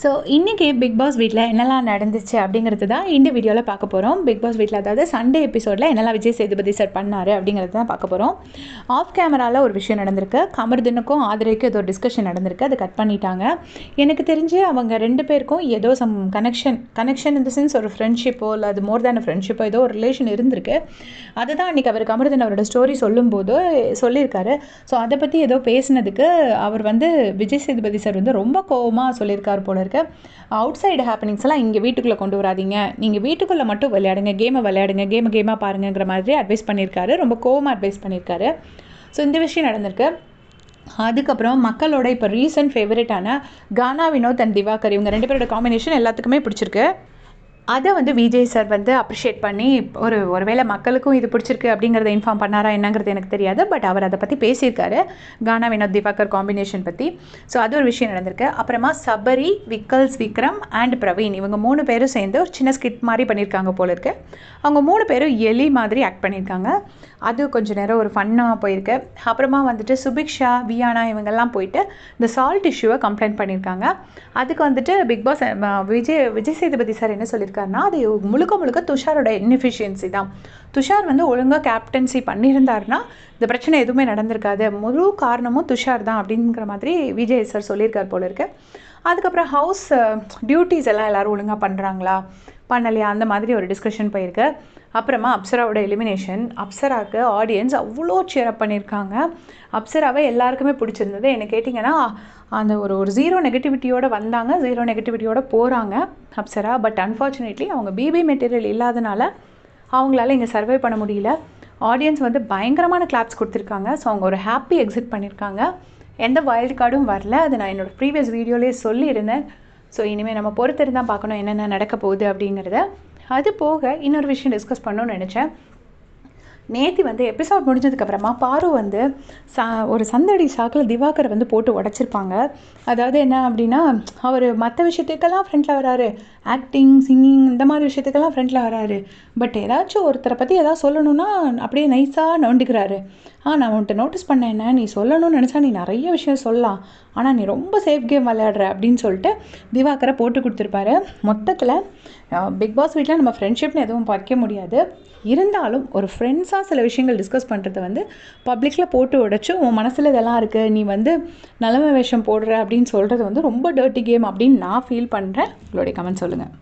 So இன்றைக்கி big pass வீட்டில் என்னெல்லாம் நடந்துச்சு அப்படிங்கிறது தான் இந்த வீடியோவில் பார்க்க போகிறோம். பிக் பாஸ் வீட்டில் அதாவது சண்டே எபிசோடில் என்னெல்லாம் விஜய் சேதுபதி சார் பண்ணார் அப்படிங்கிறது தான் பார்க்க போகிறோம். ஆஃப் கேமராவில் ஒரு விஷயம் நடந்திருக்கு. கமர்தனுக்கும் ஆதிரைக்கும் ஏதோ டிஸ்கஷன் நடந்திருக்கு. அது கட் பண்ணிட்டாங்க. எனக்கு தெரிஞ்சு அவங்க 2 பேருக்கும் ஏதோ சம் கனெக்ஷன் இந்த சென்ஸ் ஒரு ஃப்ரெண்ட்ஷிப்போ இல்லை அது மோர் தேன் ஃப்ரெண்ட்ஷிப்போ ஏதோ ஒரு ரிலேஷன் இருந்திருக்கு. அதுதான் அன்றைக்கி அவர் கமர்தன் அவரோட ஸ்டோரி சொல்லும்போது சொல்லியிருக்காரு. ஸோ அதை பற்றி ஏதோ பேசினதுக்கு அவர் விஜய் சேதுபதி சார் ரொம்ப கோவமாக சொல்லியிருக்கார் போல இருக்கு. அவுட் சைடு ஹேப்பனிங்ஸ் எல்லாம் இங்கே வீட்டுக்குள்ளே கொண்டு வராதீங்க, நீங்கள் வீட்டுக்குள்ளே மட்டும் விளையாடுங்க, விளையாடுங்க, கேமாக பாருங்கிற மாதிரி அட்வைஸ் பண்ணியிருக்காரு. ரொம்ப கோவமாக அட்வைஸ் பண்ணியிருக்காரு. ஸோ இந்த விஷயம் நடந்திருக்கு. அதுக்கப்புறம் மக்களோட இப்போ ரீசன்ட் ஃபேவரட்டான கானா வினோத் அண்ட் திவாகர் இவங்க 2 பேரோட காம்பினேஷன் எல்லாத்துக்குமே பிடிச்சிருக்கு. அதை விஜய் சார் அப்ரிஷியேட் பண்ணி ஒருவேளை மக்களுக்கும் இது பிடிச்சிருக்கு அப்படிங்கிறத இன்ஃபார்ம் பண்ணாரா என்னங்கிறது எனக்கு தெரியாது. பட் அவர் அதை பற்றி பேசியிருக்காரு, கானா வினோத் திவாகர் காம்பினேஷன் பற்றி. ஸோ அது ஒரு விஷயம் நடந்திருக்கு. அப்புறமா சபரி, விக்கல்ஸ், விக்ரம் அண்ட் பிரவீன் இவங்க 3 பேரும் சேர்ந்து ஒரு சின்ன ஸ்கிட் மாதிரி பண்ணியிருக்காங்க போல இருக்கு. அவங்க 3 பேரும் எலி மாதிரி ஆக்ட் பண்ணியிருக்காங்க. அது கொஞ்சம் நேரம் ஒரு ஃபன்னாக போயிருக்கு. அப்புறமா சுபிக்ஷா, வியானா இவங்கெல்லாம் போயிட்டு இந்த சால்ட் இஷ்யூவை கம்ப்ளைண்ட் பண்ணியிருக்காங்க. அதுக்கு big boss Vijay Sethupathi sir என்ன சொல்லியிருக்காருன்னா, அது முழுக்க துஷாரோட இன்எஃபிஷியன்சி தான். துஷார் ஒழுங்காக கேப்டன்சி பண்ணியிருந்தாருன்னா இந்த பிரச்சனை எதுவுமே நடந்திருக்காது, முழு காரணமும் துஷார் தான் அப்படிங்கிற மாதிரி விஜய் சார் சொல்லியிருக்கார் போல இருக்கு. அதுக்கப்புறம் ஹவுஸ் டியூட்டிஸ் எல்லாம் எல்லோரும் ஒழுங்காக பண்ணுறாங்களா பண்ணலையா அந்த மாதிரி ஒரு டிஸ்கஷன் போயிருக்கு. அப்புறமா அப்சராவோட எலிமினேஷன். அப்சராவுக்கு ஆடியன்ஸ் அவ்வளோ சேரப் பண்ணியிருக்காங்க. அப்சராவை எல்லாருக்குமே பிடிச்சிருந்தது. என்ன கேட்டிங்கன்னா அந்த ஒரு ஜீரோ நெகட்டிவிட்டியோடு வந்தாங்க, ஜீரோ நெகட்டிவிட்டியோடு போகிறாங்க அப்சரா. பட் அன்ஃபார்ச்சுனேட்லி அவங்க பிபி மெட்டீரியல் இல்லாதனால அவங்களால இங்கே சர்வை பண்ண முடியல. ஆடியன்ஸ் பயங்கரமான கிளாப்ஸ் கொடுத்துருக்காங்க. ஸோ அவங்க ஒரு ஹாப்பி எக்ஸிட் பண்ணியிருக்காங்க. எந்த வைல்டு கார்டும் வரல. அது நான் என்னோடய ப்ரீவியஸ் வீடியோலேயே சொல்லியிருந்தேன். ஸோ இனிமேல் நம்ம பொறுத்திருந்து தான் பார்க்கணும் என்னென்ன நடக்க போகுது அப்படிங்கிறத. அது போக இன்னொரு விஷயம் டிஸ்கஸ் பண்ணணும்னு நினச்சேன். நேற்று எபிசோட் முடிஞ்சதுக்கப்புறமா பாரு ஒரு சந்தடி சாக்கில் திவாகர் போட்டு உடச்சிருப்பாங்க. அதாவது என்ன அப்படின்னா, அவர் மற்ற விஷயத்துக்கெல்லாம் ஃப்ரெண்டில் வராரு, ஆக்டிங், சிங்கிங் இந்த மாதிரி விஷயத்துக்கெல்லாம் ஃப்ரெண்டில் வராரு. பட் ஏதாச்சும் ஒருத்தரை பற்றி எதாவது சொல்லணுன்னா அப்படியே நைஸாக நோண்டிக்கிறாரு. நான் உன்கிட்ட நோட்டீஸ் பண்ணேன், என்ன நீ சொல்லணும்னு நினச்சா நீ நிறைய விஷயம் சொல்லலாம், ஆனால் நீ ரொம்ப சேஃப் கேம் விளையாடுற அப்படின்னு சொல்லிட்டு திவாகரை போட்டு கொடுத்துருப்பாரு. மொத்தத்தில் பிக் பாஸ் வீட்டில் நம்ம ஃப்ரெண்ட்ஷிப்னு எதுவும் வைக்க முடியாது. இருந்தாலும் ஒரு ஃப்ரெண்ட்ஸாக சில விஷயங்கள் டிஸ்கஸ் பண்ணுறது பப்ளிக்கில் போட்டு உடைச்சு உன் மனசில் இதெல்லாம் இருக்குது, நீ நிலைமை வேஷம் போடுற அப்படின்னு சொல்கிறது ரொம்ப டர்ட்டி கேம் அப்படின்னு நான் ஃபீல் பண்ணுறேன். உங்களுடைய கமெண்ட் சொல்லுங்கள்.